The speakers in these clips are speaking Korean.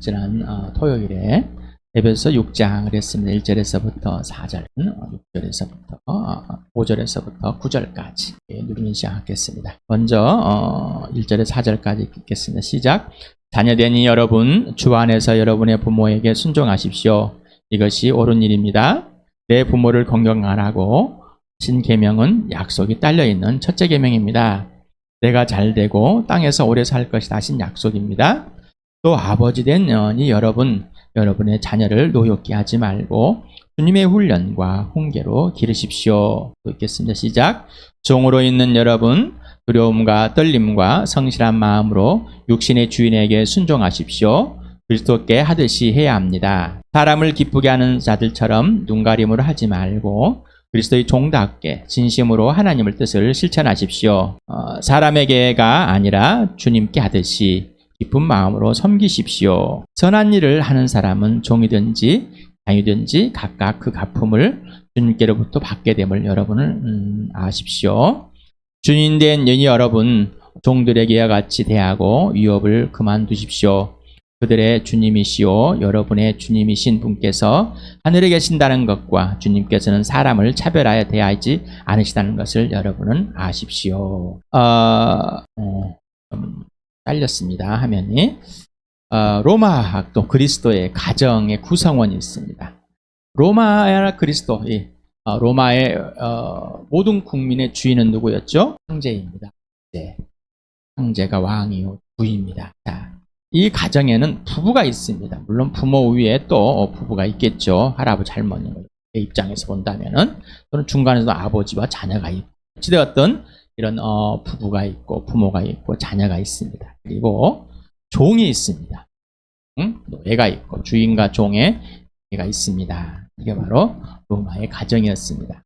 지난 토요일에 에베소 6장을 했습니다. 1절에서부터 4절, 6절에서부터 5절에서부터 9절까지 누리면 시작하겠습니다. 먼저 1절에 4절까지 읽겠습니다. 시작. 자녀되니 여러분 주 안에서 여러분의 부모에게 순종하십시오. 이것이 옳은 일입니다. 내 부모를 공경하라고 신 계명은 약속이 딸려있는 첫째 계명입니다. 내가 잘되고 땅에서 오래 살 것이다 하신 약속입니다. 또 아버지 된 년이 여러분의 자녀를 노엽게 하지 말고 주님의 훈련과 훈계로 기르십시오. 또 읽겠습니다. 시작. 종으로 있는 여러분 두려움과 떨림과 성실한 마음으로 육신의 주인에게 순종하십시오. 그리스도께 하듯이 해야 합니다. 사람을 기쁘게 하는 자들처럼 눈가림으로 하지 말고 그리스도의 종답게 진심으로 하나님의 뜻을 실천하십시오. 사람에게가 아니라 주님께 하듯이 기쁜 마음으로 섬기십시오. 선한 일을 하는 사람은 종이든지 자유든지 각각 그 갚음을 주님께로부터 받게 됨을 여러분은 아십시오. 주인된 여러분 종들에게 이와 같이 대하고 위협을 그만두십시오. 그들의 주님이시오 여러분의 주님이신 분께서 하늘에 계신다는 것과 주님께서는 사람을 차별하여 대하지 않으시다는 것을 여러분은 아십시오. 좀 딸렸습니다. 화면이. 로마 또 그리스도의 가정의 구성원이 있습니다. 로마나 그리스도, 로마의 모든 국민의 주인은 누구였죠? 황제입니다. 네. 황제가 왕이요 부입니다. 자, 이 가정에는 부부가 있습니다. 물론 부모 위에 또 부부가 있겠죠. 할아버지, 할머니의 입장에서 본다면은, 또는 중간에서 아버지와 자녀가 있고, 어찌되었든 이런 부부가 있고 부모가 있고 자녀가 있습니다. 그리고 종이 있습니다. 노예가 있고 주인과 종의 애가 있습니다. 이게 바로 로마의 가정이었습니다.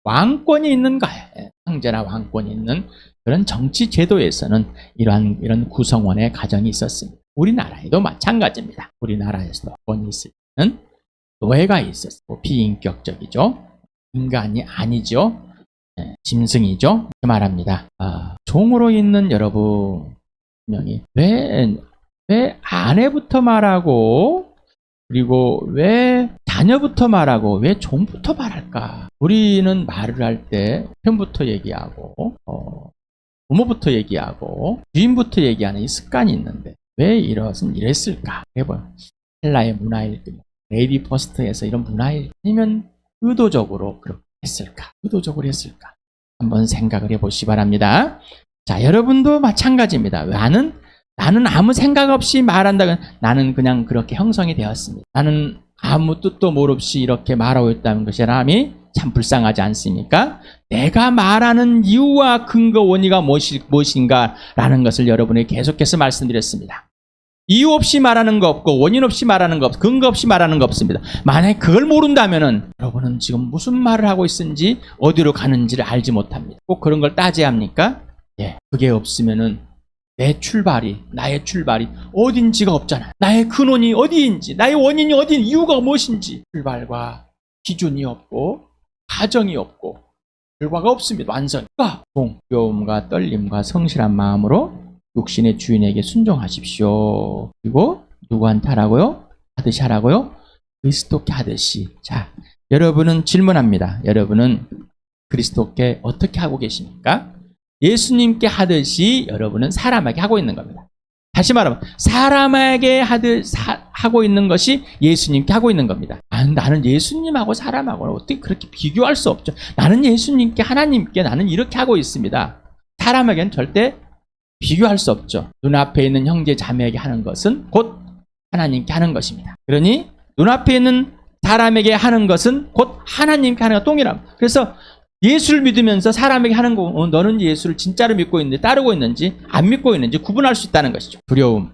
왕권이 있는가요? 황제나 왕권이 있는 그런 정치 제도에서는 이런 구성원의 가정이 있었습니다. 우리나라에도 마찬가지입니다. 우리나라에서도 권이 있을 때는 노예가 있었고 비인격적이죠. 인간이 아니죠. 짐승이죠. 이렇게 말합니다. 종으로 있는 여러분 분명히 왜 아내부터 말하고 그리고 왜 자녀부터 말하고 왜 종부터 말할까? 우리는 말을 할 때 편부터 얘기하고 부모부터 얘기하고 주인부터 얘기하는 이 습관이 있는데 왜 이것은 이랬을까? 해봐요. 헬라의 문화일 때 레이디 퍼스트에서 이런 문화일 아니면 의도적으로 그렇게 했을까? 의도적으로 했을까? 한번 생각을 해보시기 바랍니다. 자, 여러분도 마찬가지입니다. 나는 아무 생각 없이 말한다면 나는 그냥 그렇게 형성이 되었습니다. 나는 아무 뜻도 모르 없이 이렇게 말하고 있다는 것이 사람이 참 불쌍하지 않습니까? 내가 말하는 이유와 근거 원의가 무엇인가라는 것을 여러분에게 계속해서 말씀드렸습니다. 이유 없이 말하는 거 없고 원인 없이 말하는 거 없고 근거 없이 말하는 거 없습니다. 만약에 그걸 모른다면은 여러분은 지금 무슨 말을 하고 있는지 어디로 가는지를 알지 못합니다. 꼭 그런 걸 따져야 합니까? 예, 그게 없으면은 나의 출발이 어딘지가 없잖아요. 나의 근원이 어디인지, 나의 원인이 어디인지, 이유가 무엇인지 출발과 기준이 없고 가정이 없고 결과가 없습니다. 완성과 두려움과 떨림과 성실한 마음으로 육신의 주인에게 순종하십시오. 그리고 누구한테 하라고요? 하듯이 하라고요? 그리스도께 하듯이. 자, 여러분은 질문합니다. 여러분은 그리스도께 어떻게 하고 계십니까? 예수님께 하듯이 여러분은 사람에게 하고 있는 겁니다. 다시 말하면 사람에게 하고 있는 것이 예수님께 하고 있는 겁니다. 나는 예수님하고 사람하고는 어떻게 그렇게 비교할 수 없죠. 나는 예수님께 하나님께 나는 이렇게 하고 있습니다. 사람에게는 절대 비교할 수 없죠. 눈앞에 있는 형제 자매에게 하는 것은 곧 하나님께 하는 것입니다. 그러니 눈앞에 있는 사람에게 하는 것은 곧 하나님께 하는 것 동일합니다. 그래서 예수를 믿으면서 사람에게 하는 거 너는 예수를 진짜로 믿고 있는지 따르고 있는지 안 믿고 있는지 구분할 수 있다는 것이죠. 두려움.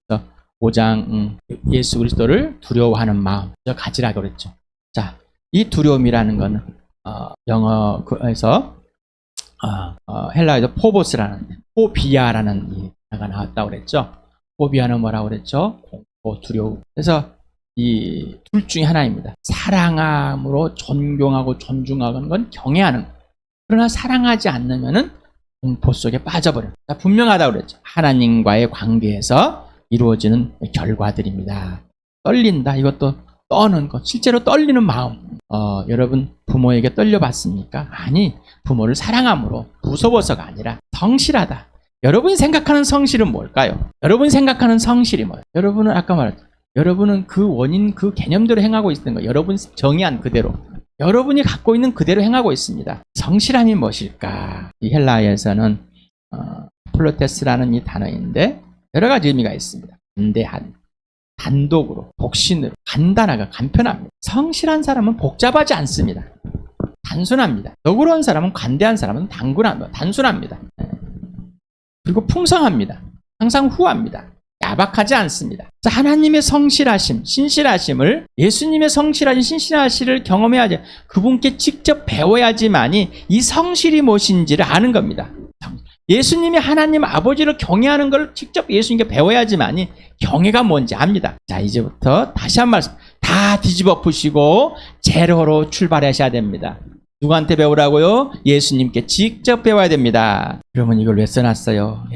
5장 예수 그리스도를 두려워하는 마음 가지라고 그랬죠. 자, 이 두려움이라는 것은 영어에서 헬라에서 포보스라는 포비아라는 단어가 나왔다고 그랬죠. 포비아는 뭐라고 그랬죠? 공포, 두려움. 그래서 이 둘 중에 하나입니다. 사랑함으로 존경하고 존중하는 건 경외하는 것. 그러나 사랑하지 않으면은 공포 속에 빠져버려요. 분명하다고 그랬죠. 하나님과의 관계에서 이루어지는 결과들입니다. 떨린다. 이것도 떠는 것. 실제로 떨리는 마음. 여러분 부모에게 떨려봤습니까? 아니, 부모를 사랑함으로 무서워서가 아니라 성실하다. 여러분이 생각하는 성실은 뭘까요? 여러분이 생각하는 성실이 뭐예요? 여러분은 아까 말했죠. 여러분은 그 원인, 그 개념대로 행하고 있는 거. 여러분이 정의한 그대로. 여러분이 갖고 있는 그대로 행하고 있습니다. 성실함이 무엇일까? 이 헬라어에서는 플로테스라는 이 단어인데 여러 가지 의미가 있습니다. 담대한, 단독으로, 독신으로, 간단하고 간편합니다. 성실한 사람은 복잡하지 않습니다. 단순합니다. 너그러운 사람은, 관대한 사람은 단순합니다. 그리고 풍성합니다. 항상 후합니다. 야박하지 않습니다. 하나님의 성실하심, 신실하심을, 예수님의 성실하신 신실하심을 경험해야지, 그분께 직접 배워야지만이 이 성실이 무엇인지를 아는 겁니다. 예수님이 하나님 아버지를 경외하는 걸 직접 예수님께 배워야지만이 경외가 뭔지 압니다. 자, 이제부터 다시 한 말씀, 다 뒤집어 푸시고 제로로 출발하셔야 됩니다. 누구한테 배우라고요? 예수님께 직접 배워야 됩니다. 그러면 이걸 왜 써놨어요?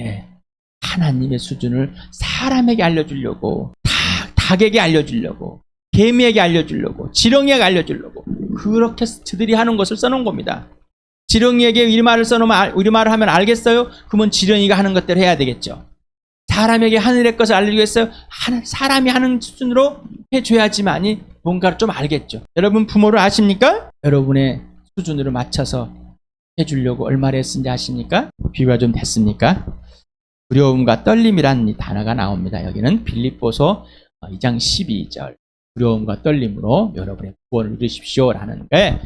하나님의 수준을 사람에게 알려주려고, 닭에게 알려주려고, 개미에게 알려주려고, 지렁이에게 알려주려고, 그렇게 저들이 하는 것을 써놓은 겁니다. 지렁이에게 우리말을 써놓으면, 우리말을 하면 알겠어요? 그러면 지렁이가 하는 것대로 해야 되겠죠. 사람에게 하늘의 것을 알려주겠어요? 사람이 하는 수준으로 해줘야지만이 뭔가를 좀 알겠죠. 여러분 부모를 아십니까? 여러분의 수준으로 맞춰서 해주려고 얼마나 했는지 아십니까? 비유가 좀 됐습니까? 두려움과 떨림이란 이 단어가 나옵니다. 여기는 빌립보서 2장 12절. 두려움과 떨림으로 여러분의 구원을 이루십시오라는 게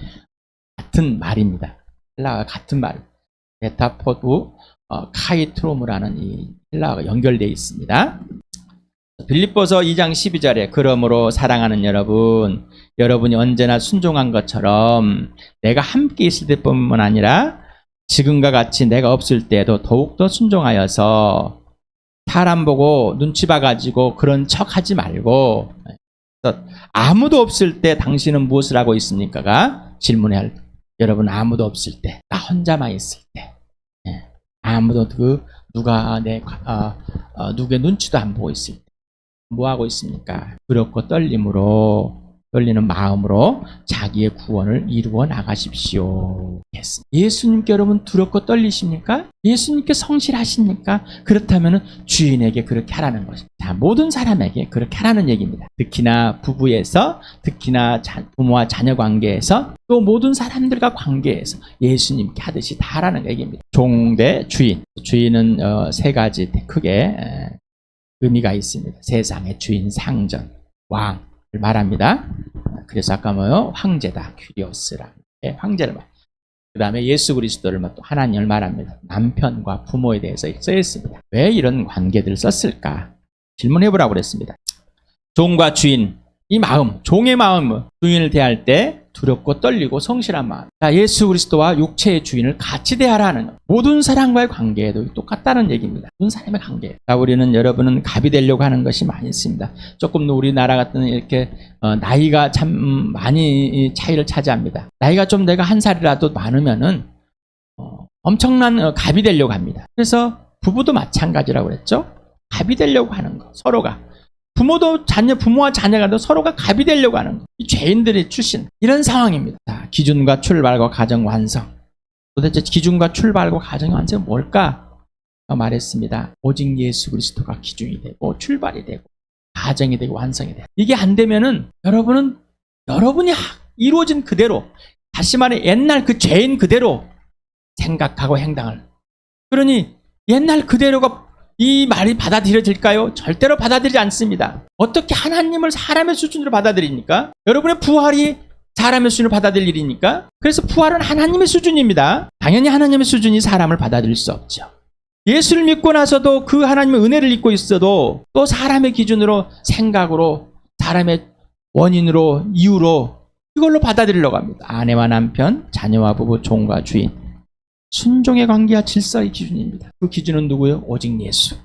같은 말입니다. 헬라어가 같은 말. 메타포두 카이트로무라는 이 헬라어가 연결되어 있습니다. 빌립보서 2장 12절에 그러므로 사랑하는 여러분, 여러분이 언제나 순종한 것처럼 내가 함께 있을 때뿐만 아니라 지금과 같이 내가 없을 때에도 더욱더 순종하여서 사람 보고 눈치 봐가지고 그런 척 하지 말고, 아무도 없을 때 당신은 무엇을 하고 있습니까가 질문해야 할 때, 여러분 아무도 없을 때, 나 혼자만 있을 때, 아무도 누가 누구의 눈치도 안 보고 있을 때 뭐 하고 있습니까? 두렵고 떨리는 마음으로 자기의 구원을 이루어 나가십시오. 예수님께 여러분 두렵고 떨리십니까? 예수님께 성실하십니까? 그렇다면 주인에게 그렇게 하라는 것입니다. 자, 모든 사람에게 그렇게 하라는 얘기입니다. 특히나 부부에서, 특히나 부모와 자녀 관계에서, 또 모든 사람들과 관계에서 예수님께 하듯이 다 하라는 얘기입니다. 종 대 주인. 주인은 세 가지 크게 의미가 있습니다. 세상의 주인, 상전, 왕을 말합니다. 그래서 아까 황제다, 큐리오스라, 황제를 말. 그 다음에 예수 그리스도를 또 하나님을 말합니다. 남편과 부모에 대해서 써있습니다. 왜 이런 관계들을 썼을까? 질문해보라고 그랬습니다. 종과 주인, 이 마음, 종의 마음, 주인을 대할 때 두렵고 떨리고 성실한 마음. 자, 예수 그리스도와 육체의 주인을 같이 대하라는 것. 모든 사람과의 관계에도 똑같다는 얘기입니다. 모든 사람의 관계. 자, 우리는, 여러분은 갑이 되려고 하는 것이 많이 있습니다. 조금 더 우리나라 같은 이렇게 나이가 참 많이 차이를 차지합니다. 나이가 좀 내가 한 살이라도 많으면은 엄청난 갑이 되려고 합니다. 그래서 부부도 마찬가지라고 그랬죠. 갑이 되려고 하는 거, 서로가. 부모와 자녀가 서로가 갑이 되려고 하는 거. 이 죄인들의 출신. 이런 상황입니다. 자, 기준과 출발과 가정 완성. 도대체 기준과 출발과 가정 완성은 뭘까? 말했습니다. 오직 예수 그리스도가 기준이 되고, 출발이 되고, 가정이 되고, 완성이 되고. 이게 안 되면은, 여러분이 이루어진 그대로, 다시 말해 옛날 그 죄인 그대로 생각하고 행동을. 그러니, 옛날 그대로가 이 말이 받아들여질까요? 절대로 받아들이지 않습니다. 어떻게 하나님을 사람의 수준으로 받아들입니까? 여러분의 부활이 사람의 수준으로 받아들일 일입니까? 그래서 부활은 하나님의 수준입니다. 당연히 하나님의 수준이 사람을 받아들일 수 없죠. 예수를 믿고 나서도 그 하나님의 은혜를 잊고 있어도 또 사람의 기준으로, 생각으로, 사람의 원인으로, 이유로 이걸로 받아들이려고 합니다. 아내와 남편, 자녀와 부부, 종과 주인. 순종의 관계와 질서의 기준입니다. 그 기준은 누구예요? 오직 예수.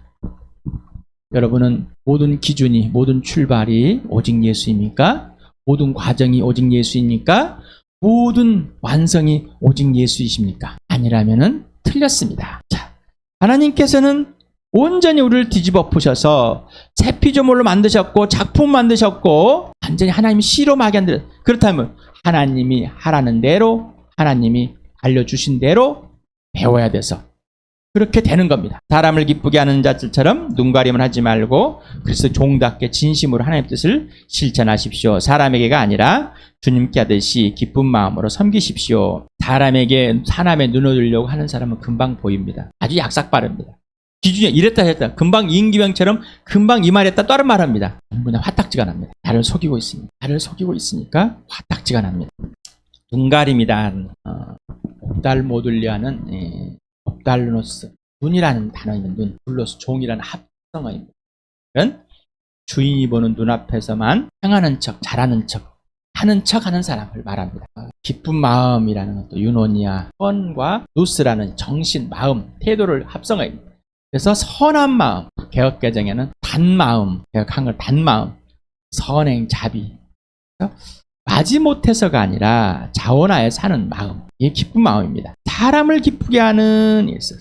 여러분은 모든 기준이, 모든 출발이 오직 예수입니까? 모든 과정이 오직 예수입니까? 모든 완성이 오직 예수이십니까? 아니라면은 틀렸습니다. 자, 하나님께서는 온전히 우리를 뒤집어 푸셔서 새 피조물로 만드셨고 작품 만드셨고 완전히 하나님이 실험하게 한들 그렇다면 하나님이 하라는 대로 하나님이 알려주신 대로 배워야 돼서 그렇게 되는 겁니다. 사람을 기쁘게 하는 자들처럼 눈가림을 하지 말고 그래서 종답게 진심으로 하나님의 뜻을 실천하십시오. 사람에게가 아니라 주님께 하듯이 기쁜 마음으로 섬기십시오. 사람에게 사람의 눈을 들려고 하는 사람은 금방 보입니다. 아주 약삭 빠릅니다. 기준이 이랬다 했다. 금방 임기병처럼 금방 이 말했다 다른 말합니다. 그냥 화딱지가 납니다. 나를 속이고 있습니다. 나를 속이고 있으니까 화딱지가 납니다. 눈가림이다. 옵달 모둘려 하는 옵달로스 눈이라는 단어는 눈, 둘로스 종이라는 합성어입니다. 그건 주인이 보는 눈앞에서만 행하는 척, 잘하는 척, 하는 척 하는 사람을 말합니다. 기쁜 마음이라는 것도 유노니아, 선과 노스라는 정신, 마음, 태도를 합성어입니다. 그래서 선한 마음, 개혁개정에는 단마음, 개혁한 걸 단마음, 선행, 자비. 마지못해서가 아니라 자원하에 사는 마음, 이게 기쁜 마음입니다. 사람을 기쁘게 하는 게 있어요.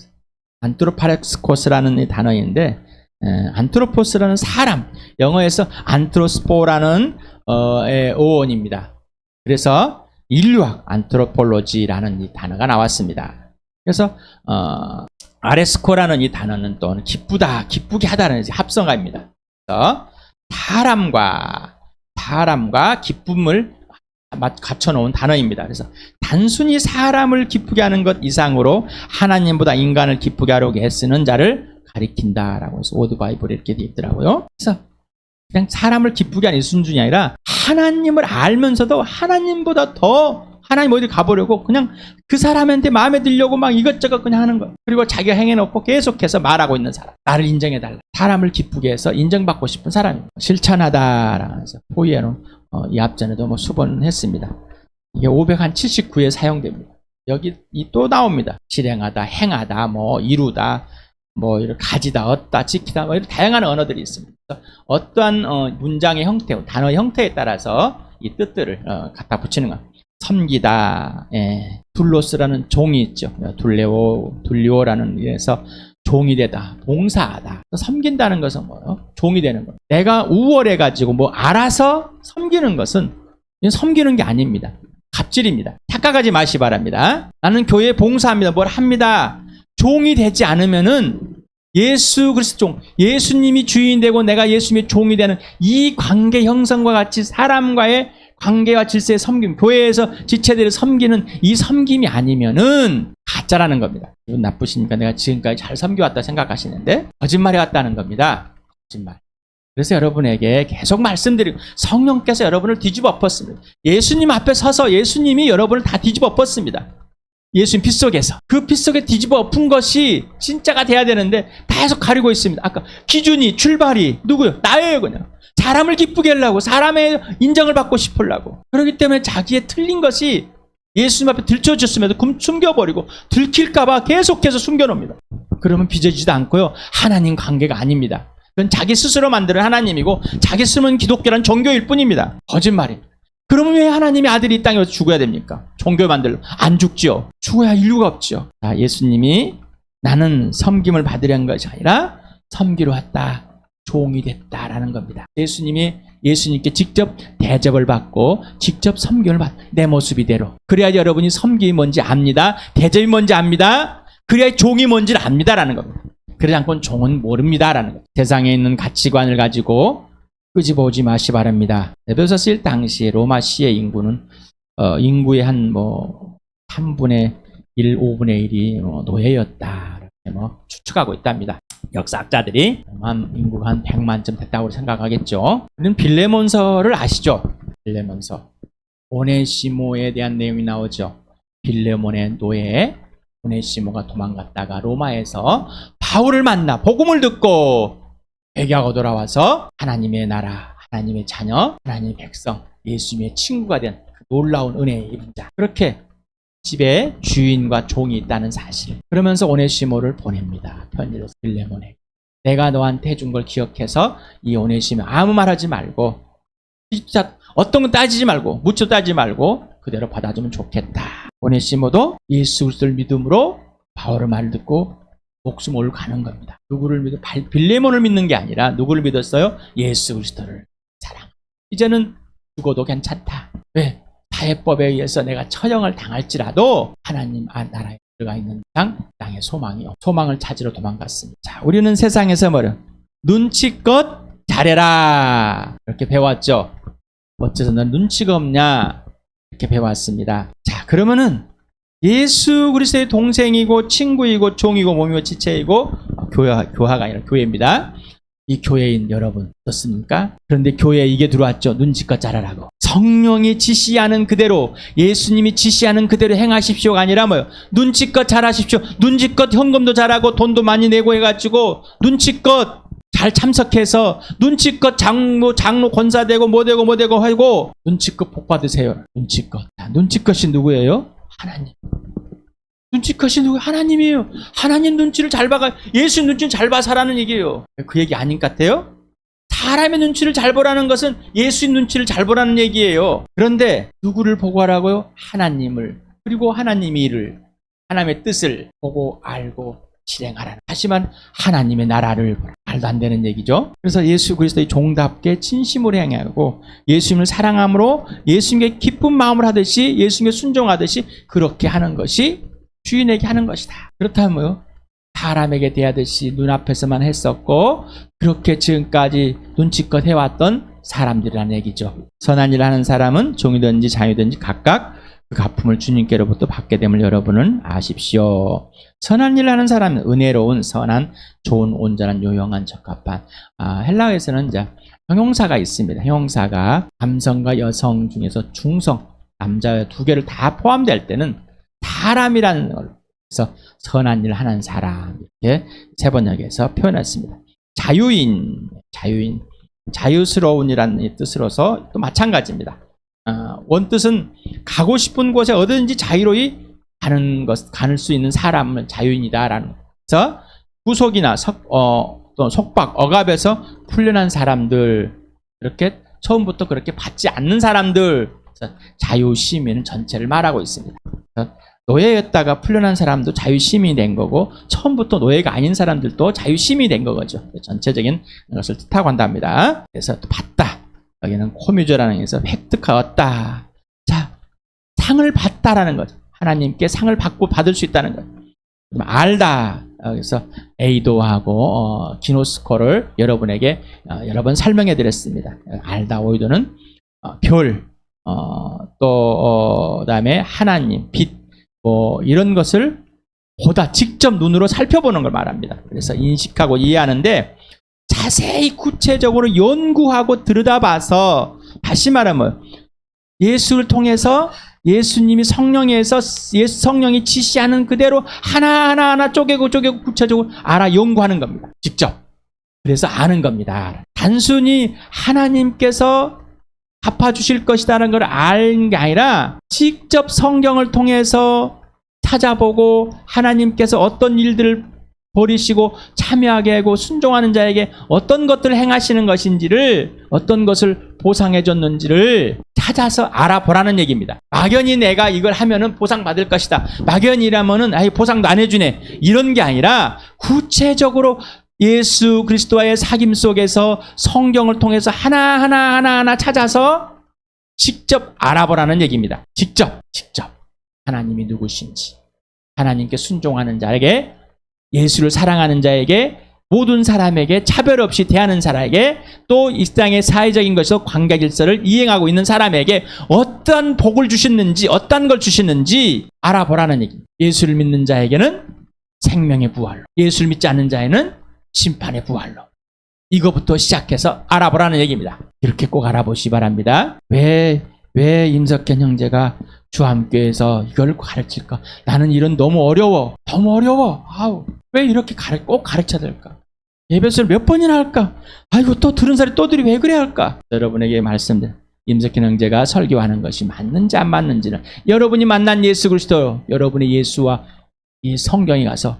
안트로파렉스코스라는 단어인데 안트로포스라는 사람, 영어에서 안트로스포라는 어원입니다. 그래서 인류학 안트로폴로지라는 이 단어가 나왔습니다. 그래서 아레스코라는 이 단어는 또 기쁘다, 기쁘게 하다는 합성어입니다. 그래서 사람과 기쁨을 갖춰놓은 단어입니다. 그래서 단순히 사람을 기쁘게 하는 것 이상으로 하나님보다 인간을 기쁘게 하려고 애쓰는 자를 가리킨다라고 해서 워드 바이블에 이렇게 되어 있더라고요. 그래서 그냥 사람을 기쁘게 하는 순준이 아니라 하나님을 알면서도 하나님보다 더 하나님 어디 가보려고 그냥 그 사람한테 마음에 들려고 막 이것저것 그냥 하는 거예요. 그리고 자기가 행해놓고 계속해서 말하고 있는 사람. 나를 인정해달라. 사람을 기쁘게 해서 인정받고 싶은 사람입니다. 실천하다라고 해서 포이에는 이 앞전에도 수번 했습니다. 이게 579에 사용됩니다. 여기 또 나옵니다. 실행하다, 행하다, 이루다, 이렇게 가지다, 얻다, 지키다, 이런 다양한 언어들이 있습니다. 어떠한 문장의 형태, 단어의 형태에 따라서 이 뜻들을 갖다 붙이는 겁니다. 섬기다, 둘로스라는 종이 있죠. 둘리오라는 의미에서 종이 되다, 봉사하다. 섬긴다는 것은 뭐예요? 종이 되는 거예요. 내가 우월해가지고 알아서 섬기는 것은 섬기는 게 아닙니다. 갑질입니다. 착각하지 마시 바랍니다. 나는 교회에 봉사합니다. 뭘 합니다. 종이 되지 않으면은 예수 그리스도 종, 예수님이 주인 되고 내가 예수님의 종이 되는 이 관계 형성과 같이 사람과의 관계와 질서의 섬김, 교회에서 지체들을 섬기는 이 섬김이 아니면은 가짜라는 겁니다. 기분 나쁘시니까 내가 지금까지 잘 섬겨왔다 생각하시는데 거짓말이 왔다는 겁니다. 거짓말. 그래서 여러분에게 계속 말씀드리고 성령께서 여러분을 뒤집어 엎었습니다. 예수님 앞에 서서 예수님이 여러분을 다 뒤집어 엎었습니다. 예수님 피 속에서. 그 피 속에 뒤집어 엎은 것이 진짜가 돼야 되는데 계속 가리고 있습니다. 아까 기준이, 출발이 누구요? 나예요 그냥. 사람을 기쁘게 하려고, 사람의 인정을 받고 싶으려고. 그렇기 때문에 자기의 틀린 것이 예수님 앞에 들춰졌음에도 숨겨버리고 들킬까봐 계속해서 숨겨놓습니다. 그러면 빚어지지도 않고요. 하나님 관계가 아닙니다. 그건 자기 스스로 만드는 하나님이고 자기 스스로는 기독교란 종교일 뿐입니다. 거짓말입니다. 그러면 왜 하나님의 아들이 이 땅에 와서 죽어야 됩니까? 종교 만들러. 안 죽지요. 죽어야 인류가 없지요. 자, 예수님이 나는 섬김을 받으려는 것이 아니라 섬기러 왔다. 종이 됐다라는 겁니다. 예수님께 직접 대접을 받고 직접 섬김을 받고 내 모습 이대로. 그래야 여러분이 섬김이 뭔지 압니다. 대접이 뭔지 압니다. 그래야 종이 뭔지를 압니다라는 겁니다. 그러지 않고는 종은 모릅니다라는 겁니다. 세상에 있는 가치관을 가지고 끄집어오지 마시 바랍니다. 에베소서 1 당시 로마 시의 인구는 인구의 한 3분의 1, 5분의 1이 노예였다. 이렇게 추측하고 있답니다. 역사학자들이 인구가 한 100만쯤 됐다고 생각하겠죠. 우리는 빌레몬서를 아시죠? 빌레몬서. 오네시모에 대한 내용이 나오죠. 빌레몬의 노예 오네시모가 도망갔다가 로마에서 바울을 만나 복음을 듣고 회개하고 돌아와서 하나님의 나라, 하나님의 자녀, 하나님의 백성, 예수님의 친구가 된 그 놀라운 은혜의 입은 자. 그렇게 집에 주인과 종이 있다는 사실. 그러면서 오네시모를 보냅니다. 편지로 빌레몬에게. 내가 너한테 해준 걸 기억해서 이 오네시모 아무 말하지 말고 어떤 건 따지지 말고 묻혀 따지지 말고 그대로 받아주면 좋겠다. 오네시모도 예수 그리스도를 믿음으로 바울의 말을 듣고 목숨 올고 가는 겁니다. 누구를 믿어? 빌레몬을 믿는 게 아니라 누구를 믿었어요? 예수 그리스도를 사랑. 이제는 죽어도 괜찮다. 왜? 사회법에 의해서 내가 처형을 당할지라도 하나님 나라에 들어가 있는 이상 땅에 소망을 찾으러 도망갔습니다. 자, 우리는 세상에서 뭐래? 눈치껏 잘해라 이렇게 배웠죠. 어째서 넌 눈치가 없냐 이렇게 배웠습니다. 자, 그러면은 예수 그리스도의 동생이고 친구이고 종이고 몸이고 지체이고 교화가 아니라 교회입니다. 이 교회인 여러분 어떻습니까? 그런데 교회에 이게 들어왔죠. 눈치껏 잘하라고. 성령이 지시하는 그대로, 예수님이 지시하는 그대로 행하십시오가 아니라 뭐요? 눈치껏 잘하십시오. 눈치껏 현금도 잘하고 돈도 많이 내고 해가지고 눈치껏 잘 참석해서 눈치껏 장로 권사 되고 뭐 되고 하고 눈치껏 복 받으세요. 눈치껏. 눈치껏이 누구예요? 하나님. 눈치껏이 누구? 하나님이에요. 하나님 눈치를 잘 봐가, 예수 눈치를 잘 봐서라는 얘기예요. 그 얘기 아닌 것 같아요? 사람의 눈치를 잘 보라는 것은 예수의 눈치를 잘 보라는 얘기예요. 그런데 누구를 보고 하라고요? 하나님을. 그리고 하나님의 일을, 하나님의 뜻을 보고 알고 실행하라는. 하지만 하나님의 나라를 보라. 말도 안 되는 얘기죠. 그래서 예수 그리스도의 종답게 진심으로 행하고 예수님을 사랑함으로 예수님께 기쁜 마음을 하듯이 예수님께 순종하듯이 그렇게 하는 것이 주인에게 하는 것이다. 그렇다면 뭐요? 사람에게 대하듯이 눈앞에서만 했었고 그렇게 지금까지 눈치껏 해왔던 사람들이라는 얘기죠. 선한 일을 하는 사람은 종이든지 자유든지 각각 그 갚음을 주님께로부터 받게 됨을 여러분은 아십시오. 선한 일을 하는 사람은 은혜로운, 선한, 좋은, 온전한, 요영한, 적합한. 헬라어에서는 이제 형용사가 있습니다. 형용사가 남성과 여성 중에서 중성, 남자 두 개를 다 포함될 때는 사람이라는 걸로 해서 선한 일을 하는 사람 이렇게 세 번역에서 표현했습니다. 자유스러운이라는 뜻으로서 또 마찬가지입니다. 원뜻은 가고 싶은 곳에 어디든지 자유로이 가는 수 있는 사람은 자유인이다라는 거죠. 구속이나 또 속박, 억압에서 풀려난 사람들, 이렇게 처음부터 그렇게 받지 않는 사람들, 자유시민은 전체를 말하고 있습니다. 노예였다가 풀려난 사람도 자유시민이 된 거고 처음부터 노예가 아닌 사람들도 자유시민이 된 거죠. 전체적인 것을 뜻하고 한답니다. 그래서 또 받다. 여기는 코뮤저라는 것에서 획득하였다. 자, 상을 받다라는 거죠. 하나님께 상을 받을 수 있다는 거죠. 알다. 그래서 에이도하고 기노스코를 여러분에게 여러 번 설명해 드렸습니다. 알다 오이도는 별, 또 그다음에 하나님, 빛, 이런 것을 보다 직접 눈으로 살펴보는 걸 말합니다. 그래서 인식하고 이해하는데 자세히 구체적으로 연구하고 들여다봐서, 다시 말하면 예수를 통해서 예수님이 성령이 지시하는 그대로 하나하나 쪼개고 구체적으로 연구하는 겁니다. 직접. 그래서 아는 겁니다. 단순히 하나님께서 갚아주실 것이라는 걸 아는 게 아니라 직접 성경을 통해서 찾아보고 하나님께서 어떤 일들을 버리시고 참여하게 하고 순종하는 자에게 어떤 것들을 행하시는 것인지를, 어떤 것을 보상해 줬는지를 찾아서 알아보라는 얘기입니다. 막연히 내가 이걸 하면은 보상받을 것이다, 막연히라면은 보상도 안 해주네, 이런 게 아니라 구체적으로 예수 그리스도와의 사귐 속에서 성경을 통해서 하나하나 찾아서 직접 알아보라는 얘기입니다. 직접 하나님이 누구신지, 하나님께 순종하는 자에게, 예수를 사랑하는 자에게, 모든 사람에게 차별 없이 대하는 사람에게, 또 이 땅의 사회적인 것에서 관계 질서를 이행하고 있는 사람에게 어떤 복을 주시는지, 어떤 걸 주시는지 알아보라는 얘기입니다. 예수를 믿는 자에게는 생명의 부활로, 예수를 믿지 않는 자에는 심판의 부활로, 이거부터 시작해서 알아보라는 얘기입니다. 이렇게 꼭 알아보시기 바랍니다. 왜 임석현 형제가 주함교회에서 이걸 가르칠까? 나는 이런 너무 어려워. 왜 이렇게 꼭 가르쳐야 될까? 예배를 몇 번이나 할까? 아이고, 또 들은 사람이 또들이 왜 그래야 할까? 여러분에게 말씀드려, 임석현 형제가 설교하는 것이 맞는지 안 맞는지는 여러분이 만난 예수 그리스도, 여러분의 예수와 이 성경에 가서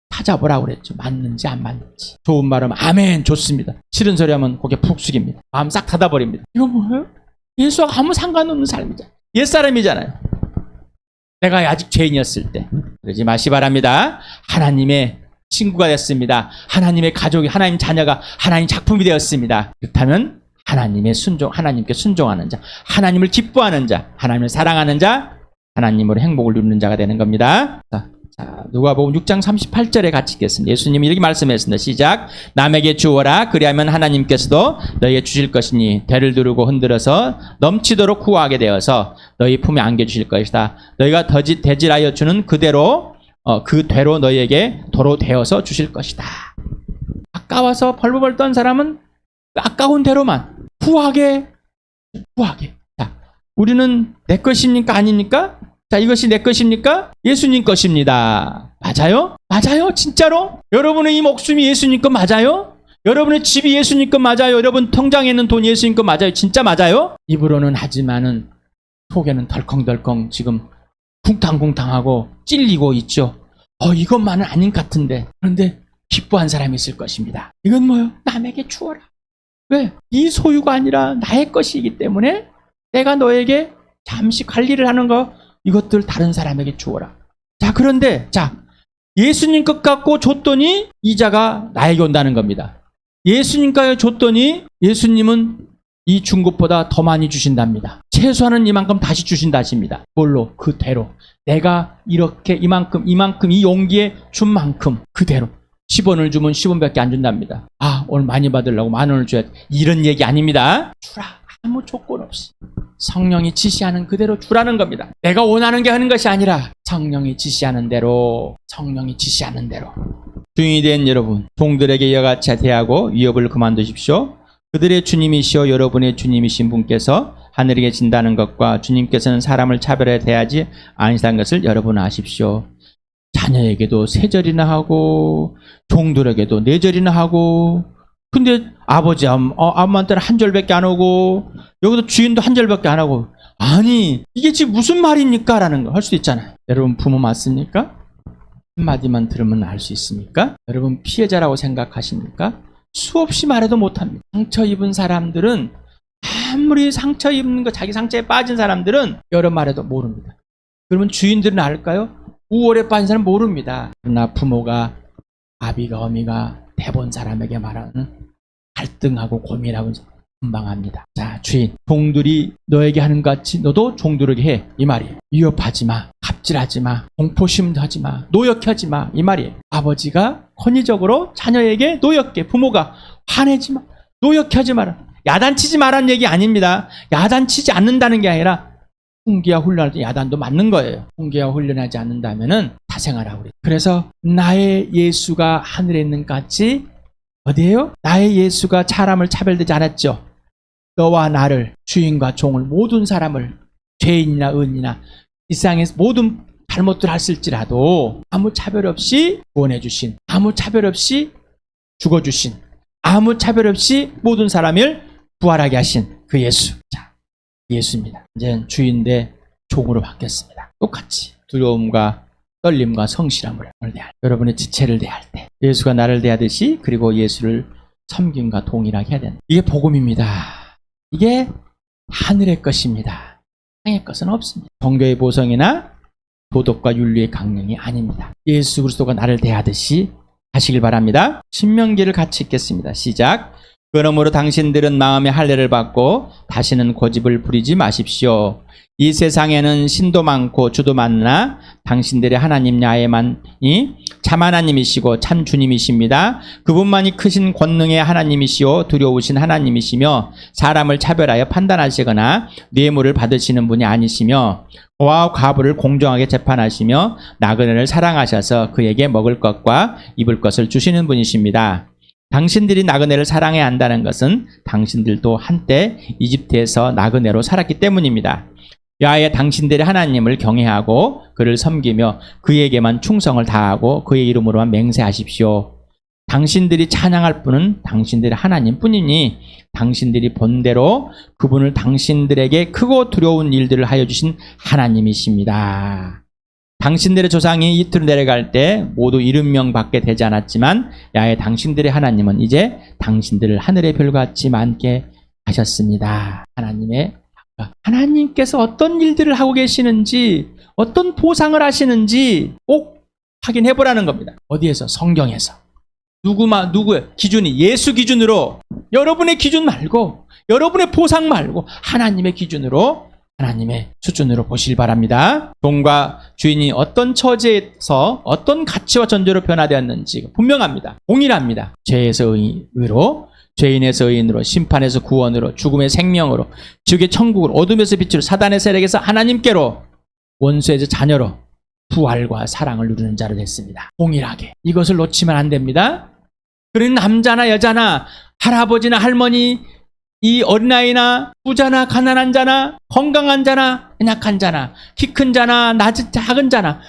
찾아보라고 그랬죠. 맞는지 안 맞는지. 좋은 말하면 아멘, 좋습니다. 싫은 소리 하면 고개 푹 숙입니다. 마음 싹 닫아버립니다. 이거 뭐예요? 예수와 아무 상관없는 삶이잖아요. 옛사람이잖아요. 내가 아직 죄인이었을 때. 그러지 마시 바랍니다. 하나님의 친구가 됐습니다. 하나님의 가족이, 하나님 자녀가 하나님 작품이 되었습니다. 그렇다면 하나님께 순종하는 자, 하나님을 기뻐하는 자, 하나님을 사랑하는 자, 하나님으로 행복을 누리는 자가 되는 겁니다. 자, 누가복음 6장 38절에 같이 읽겠습니다. 예수님이 이렇게 말씀했습니다. 시작. 남에게 주어라. 그리하면 하나님께서도 너희에게 주실 것이니 대를 두르고 흔들어서 넘치도록 구하게 되어서 너희 품에 안겨 주실 것이다. 너희가 대질하여 주는 그대로 그 되로 너희에게 도로 되어서 주실 것이다. 아까워서 벌벌벌 떤 사람은 아까운 대로만 후하게. 자, 우리는 내 것입니까? 아닙니까? 자, 이것이 내 것입니까? 예수님 것입니다. 맞아요? 맞아요? 진짜로? 여러분의 이 목숨이 예수님 것 맞아요? 여러분의 집이 예수님 것 맞아요? 여러분 통장에 있는 돈 예수님 것 맞아요? 진짜 맞아요? 입으로는 하지만은 속에는 덜컹덜컹 지금 쿵탕쿵탕하고 찔리고 있죠. 이것만은 아닌 것 같은데. 그런데 기뻐한 사람이 있을 것입니다. 이건 뭐요? 남에게 주어라. 왜? 네 소유가 아니라 나의 것이기 때문에 내가 너에게 잠시 관리를 하는 거, 이것들 다른 사람에게 주어라. 자, 그런데 예수님 것 갖고 줬더니 이자가 나에게 온다는 겁니다. 예수님께 줬더니 예수님은 이 준 것보다 더 많이 주신답니다. 최소한은 이만큼 다시 주신다 하십니다. 뭘로? 그대로. 내가 이렇게 이만큼 이 용기에 준 만큼 그대로. 10원을 주면 10원밖에 안 준답니다. 오늘 많이 받으려고 10,000원을 줘야 돼. 이런 얘기 아닙니다. 주라. 아무 조건 없이. 성령이 지시하는 그대로 주라는 겁니다. 내가 원하는 게 하는 것이 아니라 성령이 지시하는 대로. 주인이 된 여러분, 종들에게 이와같이 대하고 위협을 그만두십시오. 그들의 주님이시오 여러분의 주님이신 분께서 하늘에 계신다는 것과 주님께서는 사람을 차별해 대하지 아니하는 것을 여러분 아십시오. 자녀에게도 3절이나 하고 종들에게도 4절이나 하고, 근데 아버지한테는 1절밖에 안 하고 여기도 주인도 1절밖에 안 하고, 아니 이게 지금 무슨 말입니까? 라는 거 할 수도 있잖아요. 여러분 부모 맞습니까? 한마디만 들으면 알 수 있습니까? 여러분 피해자라고 생각하십니까? 수없이 말해도 못합니다. 상처 입은 사람들은, 아무리 상처 입는 거 자기 상처에 빠진 사람들은 여러 말해도 모릅니다. 그러면 주인들은 알까요? 우월에 빠진 사람은 모릅니다. 그러나 부모가, 아비가, 어미가 대본 사람에게 말하는 갈등하고 고민하고 금방 합니다. 자, 주인, 종들이 너에게 하는 것 같이 너도 종들에게 해. 이 말이에요. 위협하지 마. 갑질하지 마. 공포심도 하지 마. 노역하지 마. 이 말이에요. 아버지가 권위적으로 자녀에게 노역해. 부모가 화내지 마. 노역하지 마라. 야단치지 마라는 얘기 아닙니다. 야단치지 않는다는 게 아니라 훈계와 훈련할 때 야단도 맞는 거예요. 훈계와 훈련하지 않는다면은 사생활하고 그래. 그래서 나의 예수가 하늘에 있는 것 같이 어디에요? 나의 예수가 사람을 차별되지 않았죠. 너와 나를, 주인과 종을, 모든 사람을, 죄인이나 의인이나 이 세상에서 모든 잘못들 했을지라도 아무 차별 없이 구원해 주신, 아무 차별 없이 죽어 주신, 아무 차별 없이 모든 사람을 부활하게 하신 그 예수. 자, 예수입니다. 이제 주인 대 종으로 바뀌었습니다. 똑같이 두려움과 떨림과 성실함을 대할, 여러분의 지체를 대할 때 예수가 나를 대하듯이, 그리고 예수를 섬김과 동일하게 해야 된다. 이게 복음입니다. 이게 하늘의 것입니다. 땅의 것은 없습니다. 종교의 보성이나 도덕과 윤리의 강령이 아닙니다. 예수 그리스도가 나를 대하듯이 하시길 바랍니다. 신명기를 같이 읽겠습니다. 시작. 그러므로 당신들은 마음의 할례를 받고 다시는 고집을 부리지 마십시오. 이 세상에는 신도 많고 주도 많으나 당신들의 하나님 야훼만이 참 하나님이시고 참 주님이십니다. 그분만이 크신 권능의 하나님이시오 두려우신 하나님이시며 사람을 차별하여 판단하시거나 뇌물을 받으시는 분이 아니시며 고아와 과부를 공정하게 재판하시며 나그네를 사랑하셔서 그에게 먹을 것과 입을 것을 주시는 분이십니다. 당신들이 나그네를 사랑해야 한다는 것은 당신들도 한때 이집트에서 나그네로 살았기 때문입니다. 야훼 당신들의 하나님을 경외하고 그를 섬기며 그에게만 충성을 다하고 그의 이름으로만 맹세하십시오. 당신들이 찬양할 분은 당신들의 하나님뿐이니 당신들이 본대로 그분을 당신들에게 크고 두려운 일들을 하여 주신 하나님이십니다. 당신들의 조상이 이틀 내려갈 때 모두 70명 밖에 되지 않았지만 야훼 당신들의 하나님은 이제 당신들을 하늘의 별같이 많게 하셨습니다. 하나님께서 어떤 일들을 하고 계시는지, 어떤 보상을 하시는지 꼭 확인해 보라는 겁니다. 어디에서? 성경에서. 누구의 기준이? 예수 기준으로, 여러분의 기준 말고, 여러분의 보상 말고 하나님의 기준으로, 하나님의 수준으로 보시길 바랍니다. 종과 주인이 어떤 처지에서 어떤 가치와 전제로 변화되었는지 분명합니다. 동일합니다. 죄에서 의로, 죄인에서 의인으로, 심판에서 구원으로, 죽음의 생명으로, 지옥의 천국으로, 어둠에서 빛으로, 사단의 세력에서 하나님께로, 원수의 자녀로 부활과 사랑을 누리는 자로 됐습니다. 동일하게. 이것을 놓치면 안 됩니다. 그런 남자나 여자나 할아버지나 할머니, 이 어린아이나 부자나 가난한 자나 건강한 자나 연약한 자나 키 큰 자나 작은 자나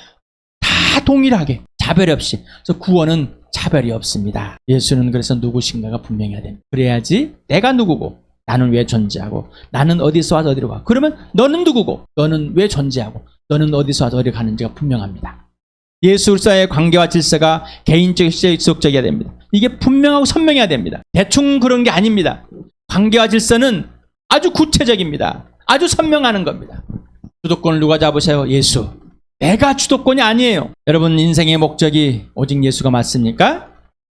다 동일하게 차별 없이. 그래서 구원은 차별이 없습니다. 예수는 그래서 누구신가가 분명해야 됩니다. 그래야지 내가 누구고, 나는 왜 존재하고, 나는 어디서 와서 어디로 가. 그러면 너는 누구고, 너는 왜 존재하고, 너는 어디서 와서 어디로 가는지가 분명합니다. 예수 그리스도의 관계와 질서가 개인적, 시적, 지속적이어야 됩니다. 이게 분명하고 선명해야 됩니다. 대충 그런 게 아닙니다. 관계와 질서는 아주 구체적입니다. 아주 선명하는 겁니다. 주도권을 누가 잡으세요? 예수. 내가 주도권이 아니에요. 여러분, 인생의 목적이 오직 예수가 맞습니까?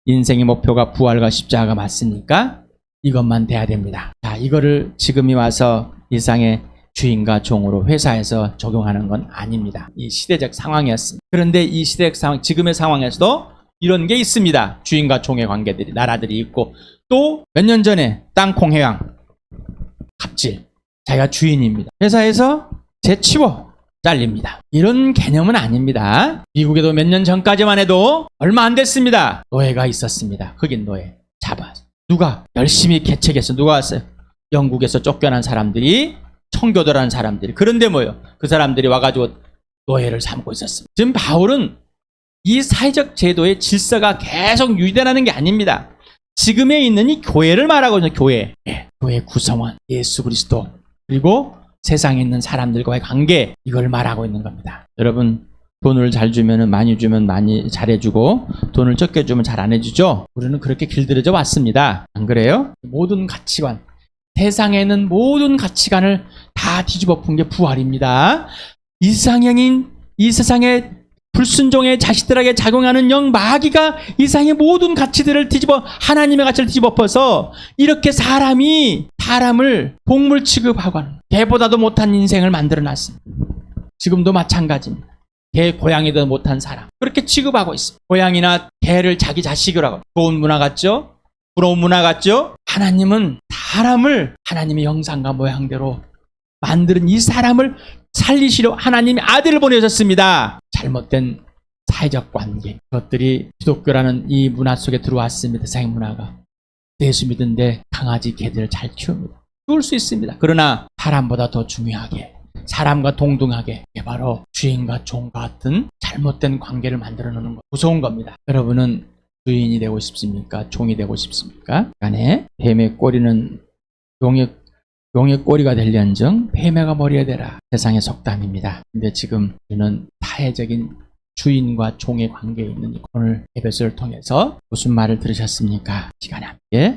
인생의 목표가 부활과 십자가가 맞습니까? 이것만 돼야 됩니다. 자, 이거를 지금이 와서 일상의 주인과 종으로 회사에서 적용하는 건 아닙니다. 이 시대적 상황이었습니다. 그런데 이 시대적 상황, 지금의 상황에서도 이런 게 있습니다. 주인과 종의 관계들이, 나라들이 있고, 또 몇 년 전에 땅콩 회왕, 갑질, 자기가 주인입니다. 회사에서 제치워 잘립니다. 이런 개념은 아닙니다. 미국에도 몇 년 전까지만 해도 얼마 안 됐습니다. 노예가 있었습니다. 흑인 노예 잡아서. 누가 열심히 개척해서 누가 왔어요? 영국에서 쫓겨난 사람들이, 청교도라는 사람들이. 그런데 뭐요? 그 사람들이 와가지고 노예를 삼고 있었습니다. 지금 바울은 이 사회적 제도의 질서가 계속 유지되는 게 아닙니다. 지금에 있는 이 교회를 말하고 있는 교회. 교회 구성원, 예수 그리스도, 그리고 세상에 있는 사람들과의 관계, 이걸 말하고 있는 겁니다. 여러분, 돈을 잘 주면 많이 주면 많이 잘해주고, 돈을 적게 주면 잘 안 해주죠? 우리는 그렇게 길들여져 왔습니다. 안 그래요? 모든 가치관, 세상에는 모든 가치관을 다 뒤집어 푼 게 부활입니다. 이상형인 이 세상의 불순종의 자식들에게 작용하는 영 마귀가 이 세상의 모든 가치들을 하나님의 가치를 뒤집어 엎어서 이렇게 사람을 동물 취급하고 하는, 개보다도 못한 인생을 만들어놨습니다. 지금도 마찬가지입니다. 개, 고양이도 못한 사람, 그렇게 취급하고 있습니다. 고양이나 개를 자기 자식으로 하고. 좋은 문화 같죠? 부러운 문화 같죠? 하나님은 사람을 하나님의 형상과 모양대로 만드는 이 사람을 살리시려 하나님이 아들을 보내셨습니다. 잘못된 사회적 관계, 그것들이 기독교라는 이 문화 속에 들어왔습니다. 세상 문화가. 예수 믿는데 강아지, 개들을 잘 키웁니다. 키울 수 있습니다. 그러나 사람보다 더 중요하게, 사람과 동등하게, 바로 주인과 종과 같은 잘못된 관계를 만들어 놓는 것, 무서운 겁니다. 여러분은 주인이 되고 싶습니까? 종이 되고 싶습니까? 간에 뱀의 꼬리는 용의 꼬리가 될련정 뱀애가 머리에 대라. 세상의 속담입니다. 근데 지금 우리는 사회적인 주인과 종의 관계에 있는 오늘 에베소를 통해서 무슨 말을 들으셨습니까? 시간에 함께